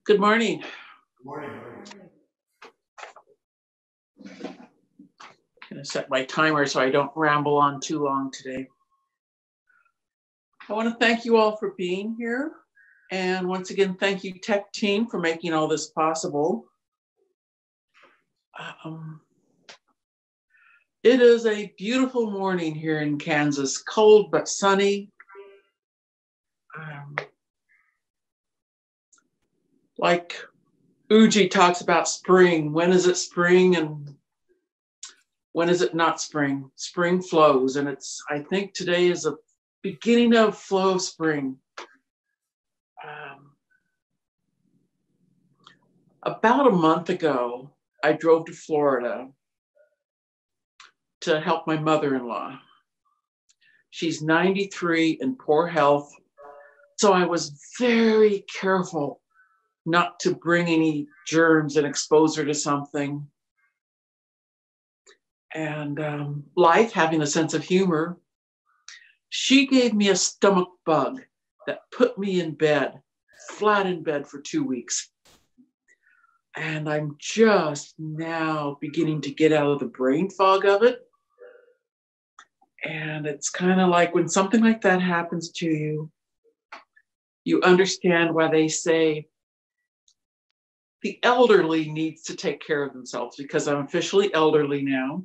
Good morning. Good morning. I'm going to set my timer so I don't ramble on too long today. I want to thank you all for being here. And once again, thank you, Tech Team, for making all this possible. It is a beautiful morning here in Kansas, cold but sunny. Like Shuji talks about spring. When is it spring and when is it not spring? Spring flows, and I think today is a beginning of flow of spring. About a month ago, I drove to Florida to help my mother-in-law. She's 93 in poor health, so I was very careful not to bring any germs and expose her to something. And life, having a sense of humor, she gave me a stomach bug that put me in bed, flat in bed for 2 weeks. And I'm just now beginning to get out of the brain fog of it. And it's kind of like when something like that happens to you, you understand why they say the elderly needs to take care of themselves, because I'm officially elderly now.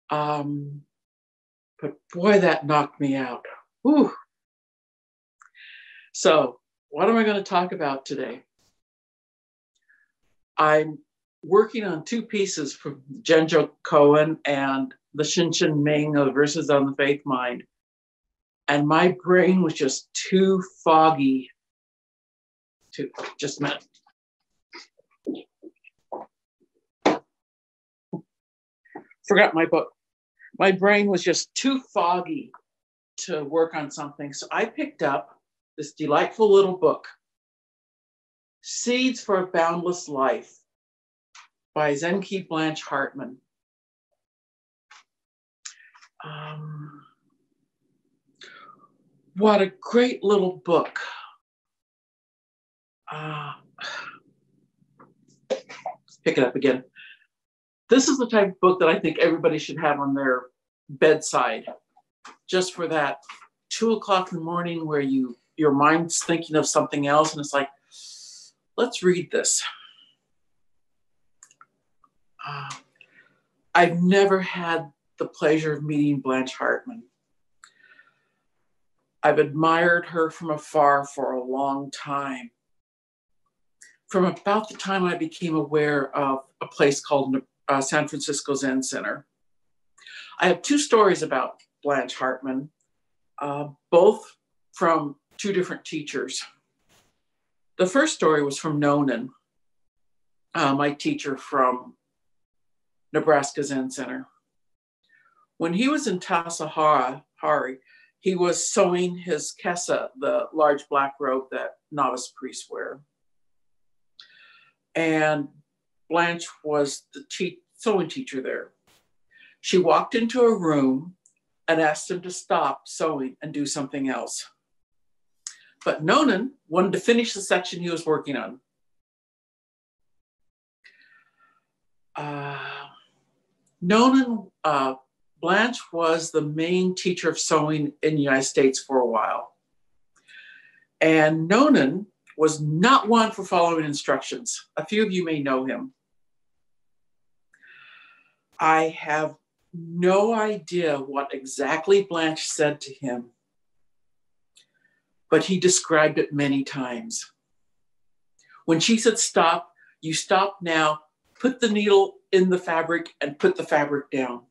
But boy, that knocked me out. Whew. So what am I going to talk about today? I'm working on 2 pieces from Genjo Cohen and the Shinshin Ming of Verses on the Faith Mind. And my brain was just too foggy to, just a minute. Forgot my book. My brain was just too foggy to work on something. So I picked up this delightful little book, Seeds for a Boundless Life by Zenkei, Blanche, Hartman. What a great little book. Pick it up again. This is the type of book that I think everybody should have on their bedside, just for that 2 o'clock in the morning where your mind's thinking of something else and it's like, let's read this. I've never had the pleasure of meeting Blanche Hartman. I've admired her from afar for a long time. From about the time I became aware of a place called San Francisco Zen Center. I have 2 stories about Blanche Hartman, both from 2 different teachers. The first story was from Nonan, my teacher from Nebraska Zen Center. When he was in Tassajara, he was sewing his kesa, the large black robe that novice priests wear. And Blanche was the sewing teacher there. She walked into a room and asked him to stop sewing and do something else. But Nonan wanted to finish the section he was working on. Blanche was the main teacher of sewing in the United States for a while. And Nonan was not one for following instructions. A few of you may know him. I have no idea what exactly Blanche said to him, but he described it many times. When she said stop, you stop now, put the needle in the fabric and put the fabric down.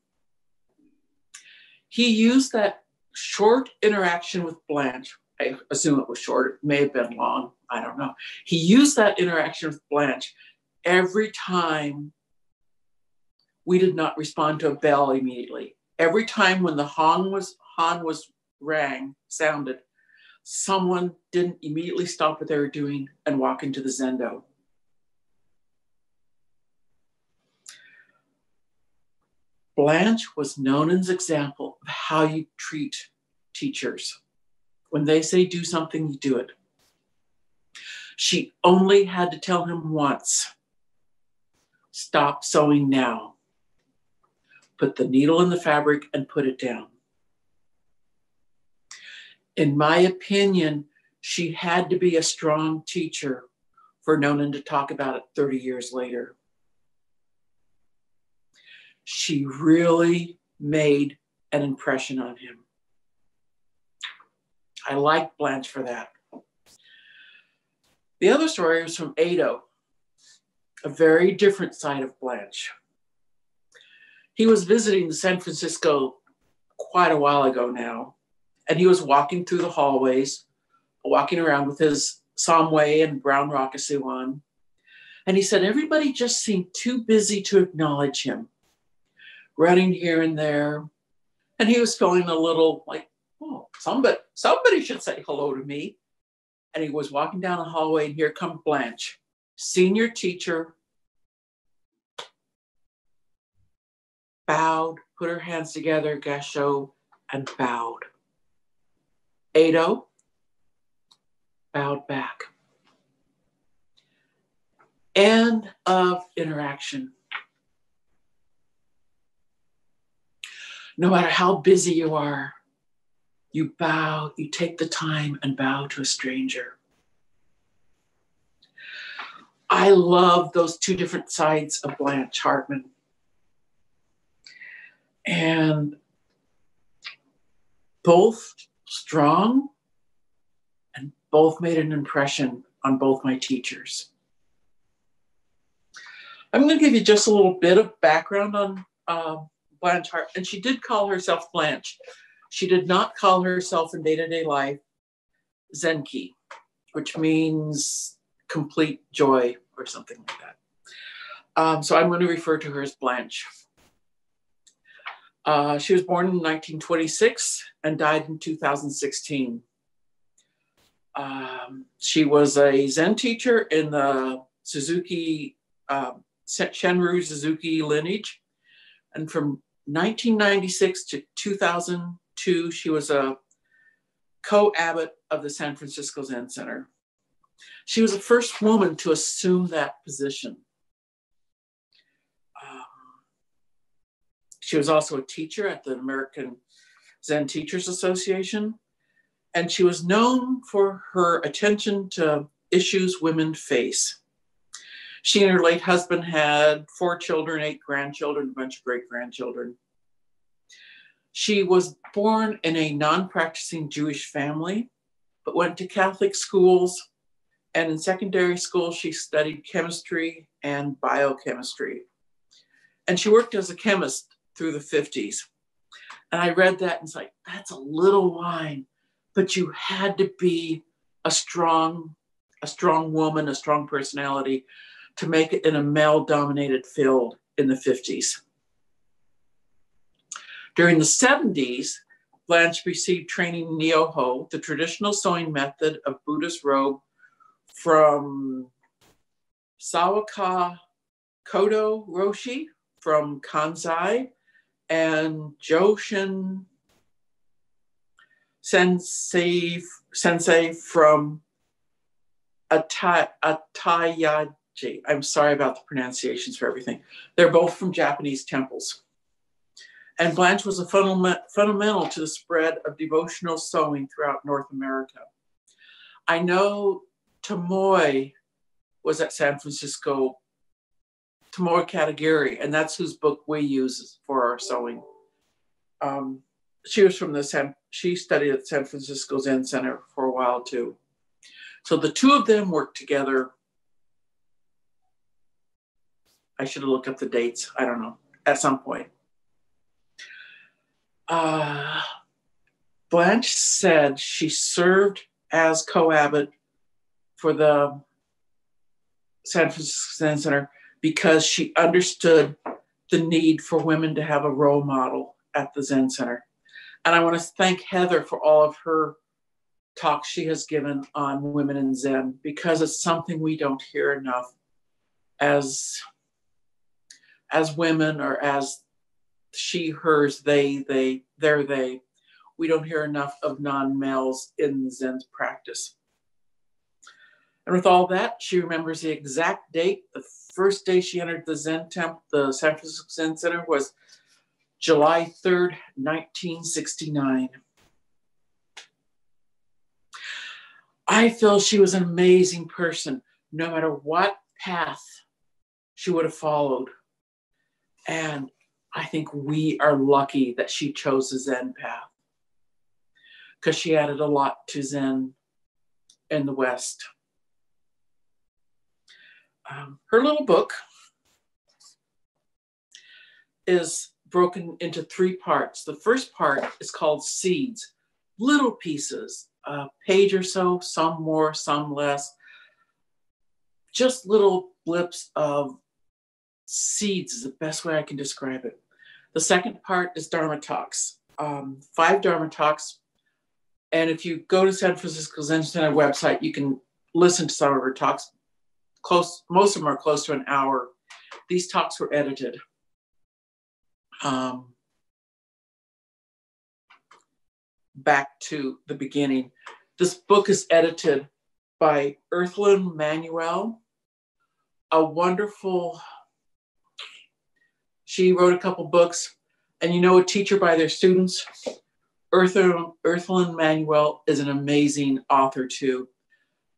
He used that short interaction with Blanche. I assume it was short, it may have been long, I don't know. He used that interaction with Blanche every time we did not respond to a bell immediately. Every time when the Han was sounded, someone didn't immediately stop what they were doing and walk into the zendo. Blanche was Nonan's example of how you treat teachers. When they say do something, you do it. She only had to tell him once, stop sewing now. Put the needle in the fabric and put it down. In my opinion, she had to be a strong teacher for Nonan to talk about it 30 years later. She really made an impression on him. I like Blanche for that. The other story was from Ado, a very different side of Blanche. He was visiting San Francisco quite a while ago now, and he was walking through the hallways, walking around with his Somway and brown Rockasoo on. And he said everybody just seemed too busy to acknowledge him, running here and there. And he was feeling a little like, oh, somebody should say hello to me. And he was walking down the hallway, and here comes Blanche, senior teacher, bowed, put her hands together, gaucho, and bowed. Ado bowed back. End of interaction. No matter how busy you are, you bow, you take the time and bow to a stranger. I love those two different sides of Blanche Hartman. And both strong and both made an impression on both my teachers. I'm going to give you just a little bit of background on Blanche Hartman. And she did call herself Blanche. She did not call herself in day-to-day life Zenkei, which means complete joy or something like that. So I'm going to refer to her as Blanche. She was born in 1926 and died in 2016. She was a Zen teacher in the Suzuki, Shenryu Suzuki lineage. And from 1996 to 2002, she was a co-abbot of the San Francisco Zen Center. She was the first woman to assume that position. She was also a teacher at the American Zen Teachers Association, and she was known for her attention to issues women face. She and her late husband had 4 children, 8 grandchildren, a bunch of great-grandchildren. She was born in a non-practicing Jewish family, but went to Catholic schools, and in secondary school, she studied chemistry and biochemistry. And she worked as a chemist through the 50s. And I read that and it's like, that's a little wine, but you had to be a strong woman, a strong personality to make it in a male-dominated field in the 50s. During the 70s, Blanche received training in Nyoho, the traditional sewing method of Buddhist robe, from Sawaka Kodo Roshi from Kansai and Joshin Sensei from Atayaji. I'm sorry about the pronunciations for everything. They're both from Japanese temples. And Blanche was a fundamental to the spread of devotional sewing throughout North America. I know Tomoe was at San Francisco, Tomoe Katagiri, and that's whose book we use for our sewing. She was from she studied at San Francisco Zen Center for a while too. So the two of them worked together. I should have looked up the dates. I don't know, at some point. Blanche said she served as co-abbot for the San Francisco Zen Center because she understood the need for women to have a role model at the Zen Center. And I want to thank Heather for all of her talks she has given on women in Zen, because it's something we don't hear enough as women, or as she, hers, they, their, they. We don't hear enough of non-males in the Zen practice. And with all that, she remembers the exact date. The first day she entered the Zen temple, the San Francisco Zen Center, was July 3rd, 1969. I feel she was an amazing person, no matter what path she would have followed. And I think we are lucky that she chose the Zen path, because she added a lot to Zen in the West. Her little book is broken into 3 parts. The first part is called Seeds, little pieces, a page or so, some more, some less, just little blips of seeds is the best way I can describe it. The second part is Dharma Talks, 5 Dharma Talks. And if you go to San Francisco Zen Center website, you can listen to some of her talks. Most of them are close to an hour. These talks were edited. Back to the beginning. This book is edited by Earthlyn Manuel, a wonderful, she wrote a couple books, and you know a teacher by their students. Earthlyn Manuel is an amazing author too.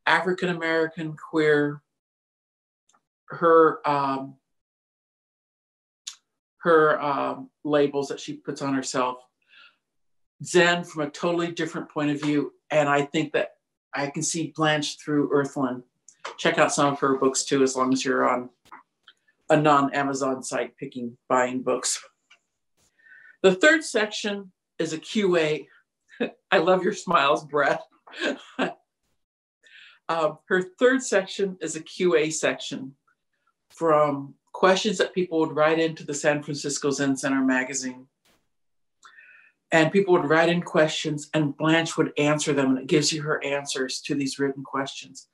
African-American, queer. Her labels that she puts on herself. Zen from a totally different point of view. And I think that I can see Blanche through Earthlyn. Check out some of her books too, as long as you're on a non-Amazon site buying books. The third section is a QA. I love your smiles, Brett. Her third section is a QA section from questions that people would write into the San Francisco Zen Center magazine. And people would write in questions and Blanche would answer them, and it gives you her answers to these written questions.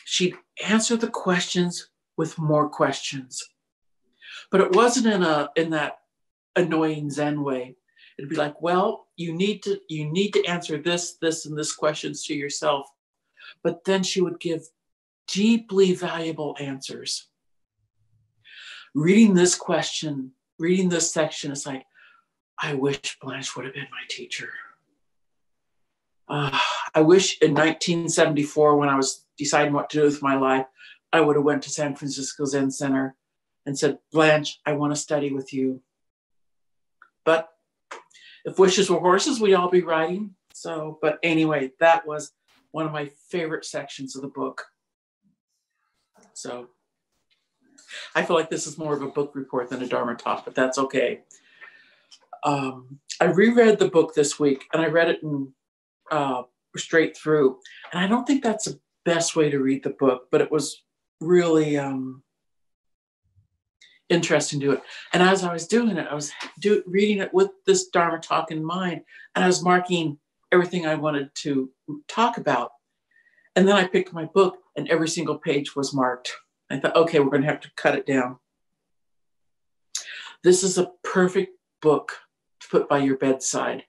She'd answer the questions with more questions, but it wasn't in that annoying Zen way. It'd be like, well, you need to answer this, and this questions to yourself. But then she would give deeply valuable answers. Reading this section, it's like, I wish Blanche would have been my teacher. I wish in 1974, when I was deciding what to do with my life, I would have went to San Francisco Zen Center and said, Blanche, I want to study with you. But if wishes were horses, we'd all be riding. So, but anyway, that was one of my favorite sections of the book. So I feel like this is more of a book report than a Dharma talk, but that's okay. I reread the book this week, and I read it in straight through. And I don't think that's the best way to read the book, but it was really interesting to do it. And as I was doing it, I was reading it with this Dharma talk in mind, and I was marking everything I wanted to talk about. And then I picked my book, and every single page was marked. I thought, okay, we're going to have to cut it down. This is a perfect book to put by your bedside.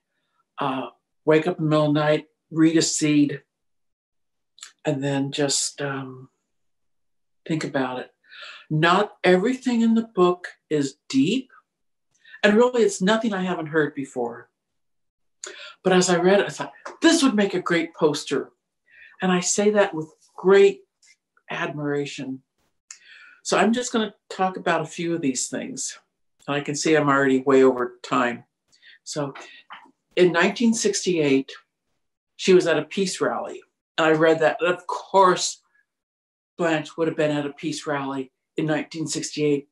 Wake up in the middle of the night, read a seed, and then just think about it. Not everything in the book is deep, and really it's nothing I haven't heard before. But as I read it, I thought, this would make a great poster. And I say that with great admiration. So I'm just going to talk about a few of these things. And I can see I'm already way over time. So in 1968, she was at a peace rally. And I read that. And of course, Blanche would have been at a peace rally in 1968,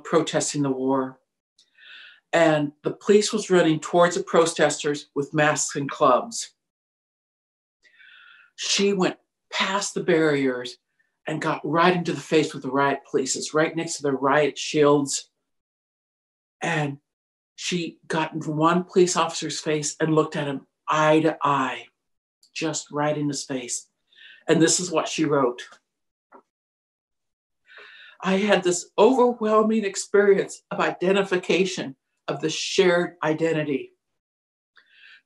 protesting the war. And the police was running towards the protesters with masks and clubs. She went past the barriers and got right into the face with the riot police, right next to the riot shields. And she got into one police officer's face and looked at him eye to eye, just right in his face. And this is what she wrote. I had this overwhelming experience of identification of the shared identity.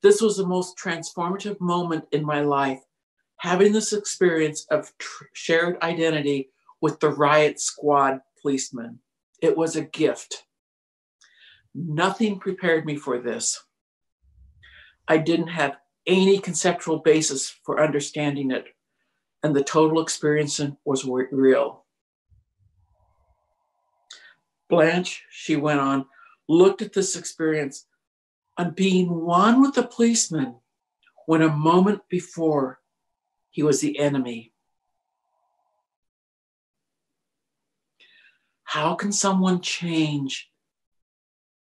This was the most transformative moment in my life, having this experience of shared identity with the riot squad policeman. It was a gift. Nothing prepared me for this. I didn't have any conceptual basis for understanding it, and the total experience was real. Blanche, she went on, looked at this experience on being one with the policeman when a moment before he was the enemy. How can someone change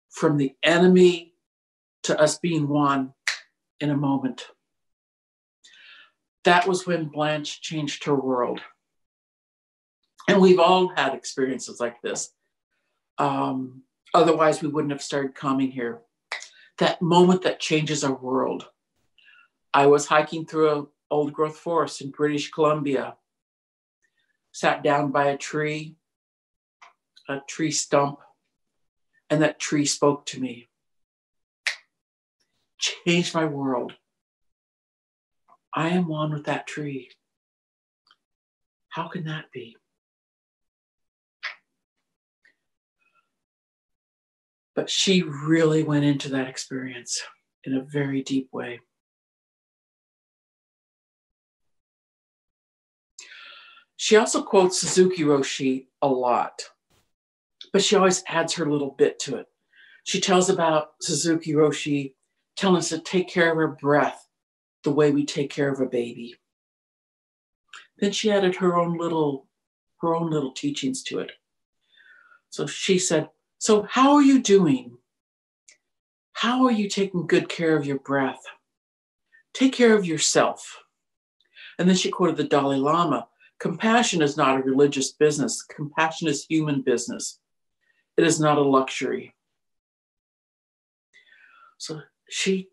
from the enemy to us being one in a moment? That was when Blanche changed her world. And we've all had experiences like this. Otherwise, we wouldn't have started coming here. That moment that changes our world. I was hiking through an old growth forest in British Columbia, sat down by a tree stump, and that tree spoke to me. Changed my world. I am one with that tree. How can that be? But she really went into that experience in a very deep way. She also quotes Suzuki Roshi a lot, but she always adds her little bit to it. She tells about Suzuki Roshi telling us to take care of our breath the way we take care of a baby. Then she added her own little teachings to it. So she said, so how are you doing? How are you taking good care of your breath? Take care of yourself. And then she quoted the Dalai Lama, compassion is not a religious business. Compassion is human business. It is not a luxury. So she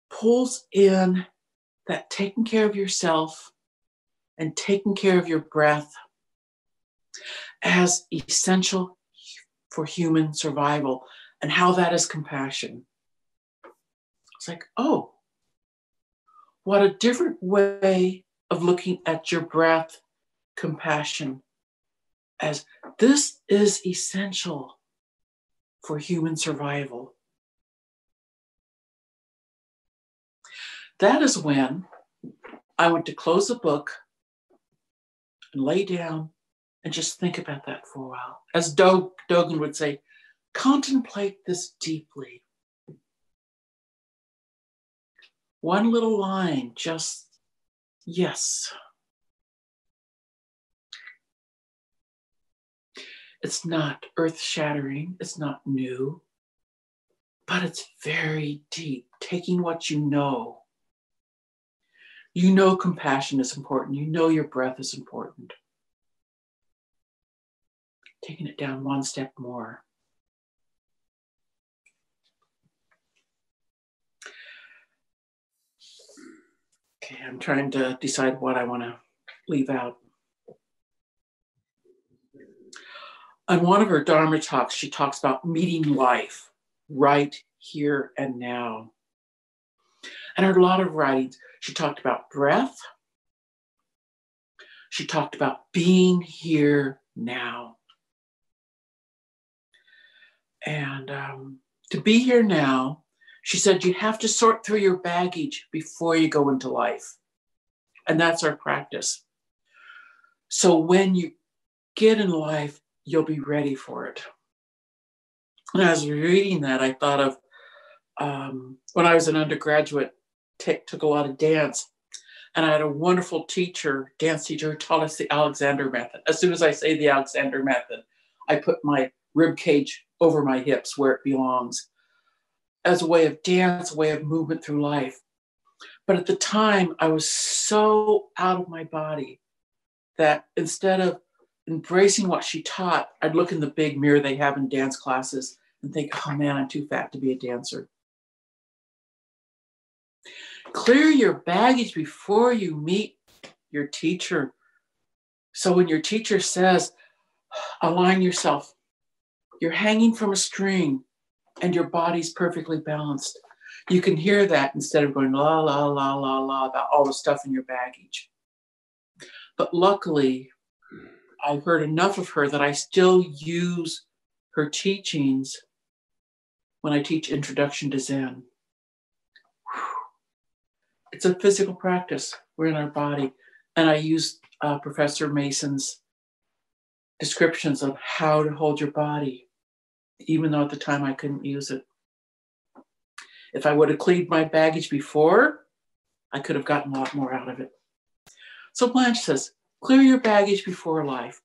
pulls in that taking care of yourself and taking care of your breath as essential for human survival and how that is compassion. It's like, oh, what a different way of looking at your breath, compassion, as this is essential for human survival. That is when I went to close the book and lay down and just think about that for a while. As Dogen would say, contemplate this deeply. One little line, just yes. It's not earth-shattering, it's not new, but it's very deep, taking what you know. You know compassion is important. You know your breath is important. Taking it down one step more. Okay, I'm trying to decide what I want to leave out. On one of her Dharma talks, she talks about meeting life right here and now. And her lot of writings, she talked about breath. She talked about being here now. And to be here now, she said, you have to sort through your baggage before you go into life. And that's our practice. So when you get in life, you'll be ready for it. And as I was reading that, I thought of when I was an undergraduate, took a lot of dance. And I had a wonderful teacher, dance teacher, who taught us the Alexander method. As soon as I say the Alexander method, I put my rib cage over my hips where it belongs, as a way of dance, a way of movement through life. But at the time, I was so out of my body that instead of embracing what she taught, I'd look in the big mirror they have in dance classes and think, oh man, I'm too fat to be a dancer. Clear your baggage before you meet your teacher. So when your teacher says, align yourself, you're hanging from a string and your body's perfectly balanced. You can hear that instead of going la, la, la, la, la about all the stuff in your baggage. But luckily, I've heard enough of her that I still use her teachings when I teach Introduction to Zen. It's a physical practice. We're in our body. And I use Professor Mason's descriptions of how to hold your body, even though at the time I couldn't use it. If I would have cleaned my baggage before, I could have gotten a lot more out of it. So Blanche says, clear your baggage before life.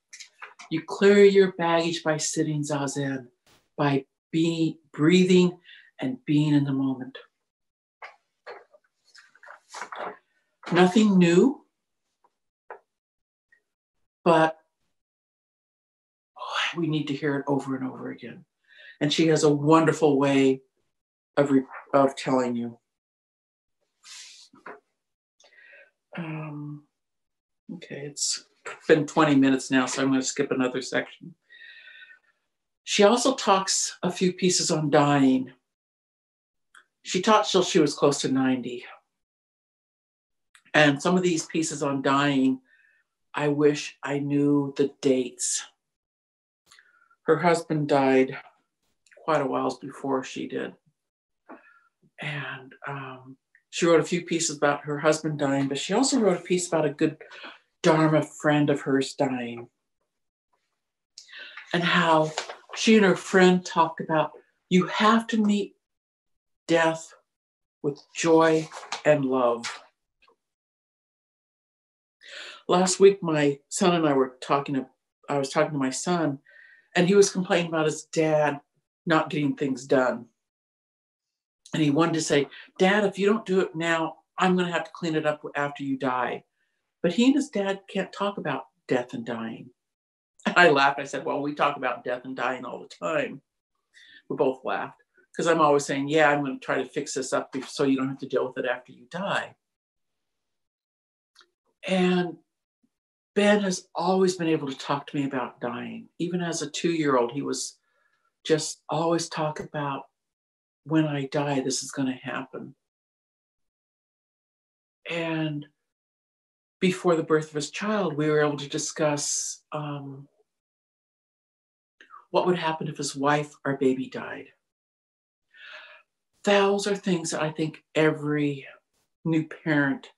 You clear your baggage by sitting zazen, by breathing and being in the moment. Nothing new, but we need to hear it over and over again. And she has a wonderful way of telling you. Okay, it's been 20 minutes now, so I'm going to skip another section. She also talks a few pieces on dying. She taught till she was close to 90. And some of these pieces on dying, I wish I knew the dates. Her husband died quite a while before she did. And she wrote a few pieces about her husband dying, but she also wrote a piece about a good Dharma friend of hers dying. And how she and her friend talked about, you have to meet death with joy and love. Last week, my son and I were I was talking to my son, and he was complaining about his dad not getting things done. And he wanted to say, Dad, if you don't do it now, I'm going to have to clean it up after you die. But he and his dad can't talk about death and dying. And I laughed. I said, well, we talk about death and dying all the time. We both laughed because I'm always saying, yeah, I'm going to try to fix this up so you don't have to deal with it after you die. And Ben has always been able to talk to me about dying. Even as a 2-year-old, he was just always talk about, when I die, this is going to happen. And before the birth of his child, we were able to discuss what would happen if his wife or baby died. Those are things that I think every new parent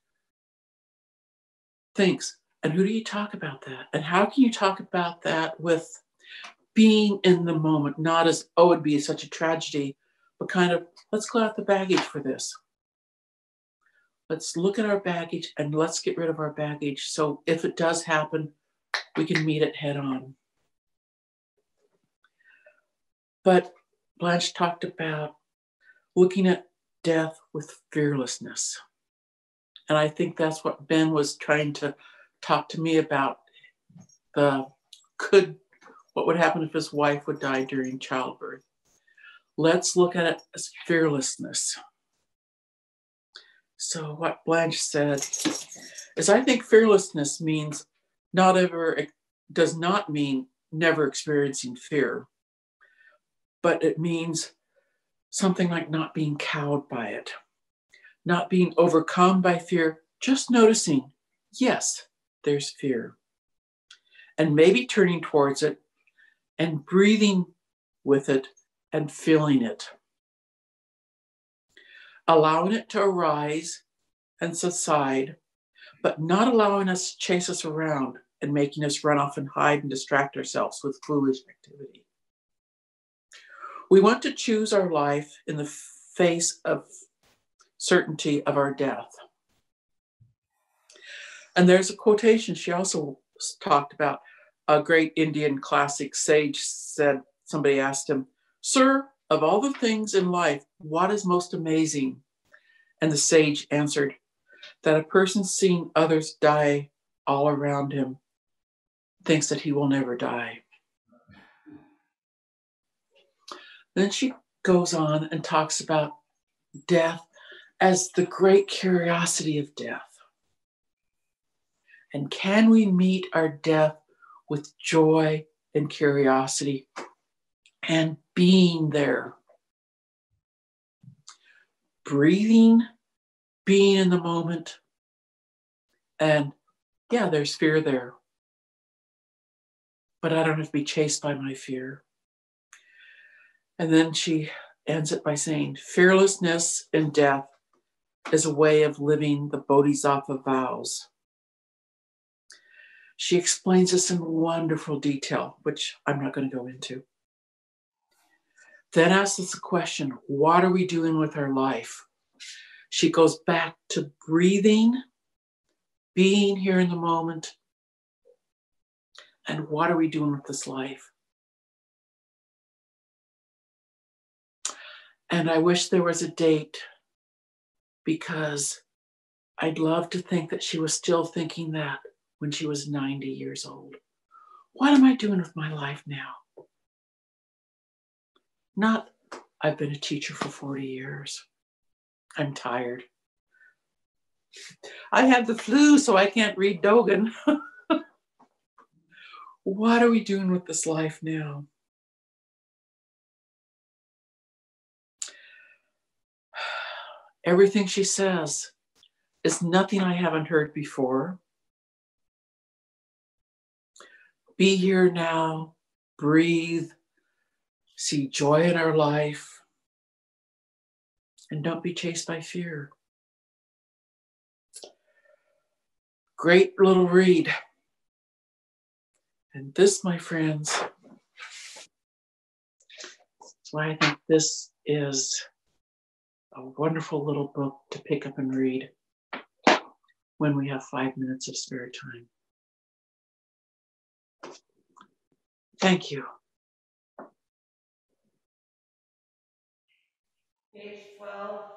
thinks. And who do you talk about that? And how can you talk about that with being in the moment, not as, oh, it'd be such a tragedy, but kind of, let's clear out the baggage for this. Let's look at our baggage and let's get rid of our baggage. So if it does happen, we can meet it head on. But Blanche talked about looking at death with fearlessness. And I think that's what Ben was trying to talk to me about. What would happen if his wife would die during childbirth? Let's look at it as fearlessness. So what Blanche said is, I think fearlessness means does not mean never experiencing fear, but it means something like not being cowed by it, not being overcome by fear, just noticing, yes, there's fear, and maybe turning towards it and breathing with it and feeling it. Allowing it to arise and subside, but not allowing us to chase us around and making us run off and hide and distract ourselves with foolish activity. We want to choose our life in the face of certainty of our death. And there's a quotation she also talked about. A great Indian classic sage said, somebody asked him, Sir, of all the things in life, what is most amazing? And the sage answered, that a person seeing others die all around him thinks that he will never die. Then she goes on and talks about death as the great curiosity of death. And can we meet our death with joy and curiosity and being there? breathing, being in the moment. And yeah, there's fear there. But I don't have to be chased by my fear. And then she ends it by saying, fearlessness in death is a way of living the Bodhisattva vows. She explains this in wonderful detail, which I'm not going to go into. Then asks us a question, what are we doing with our life? She goes back to breathing, being here in the moment, and what are we doing with this life? And I wish there was a date, because I'd love to think that she was still thinking that when she was 90 years old. What am I doing with my life now? Not, I've been a teacher for 40 years. I'm tired. I have the flu, so I can't read Dogen. What are we doing with this life now? Everything she says is nothing I haven't heard before. Be here now, breathe, see joy in our life, and don't be chased by fear. Great little read. And this, my friends, is why I think this is a wonderful little book to pick up and read when we have 5 minutes of spare time. Thank you. Page 12.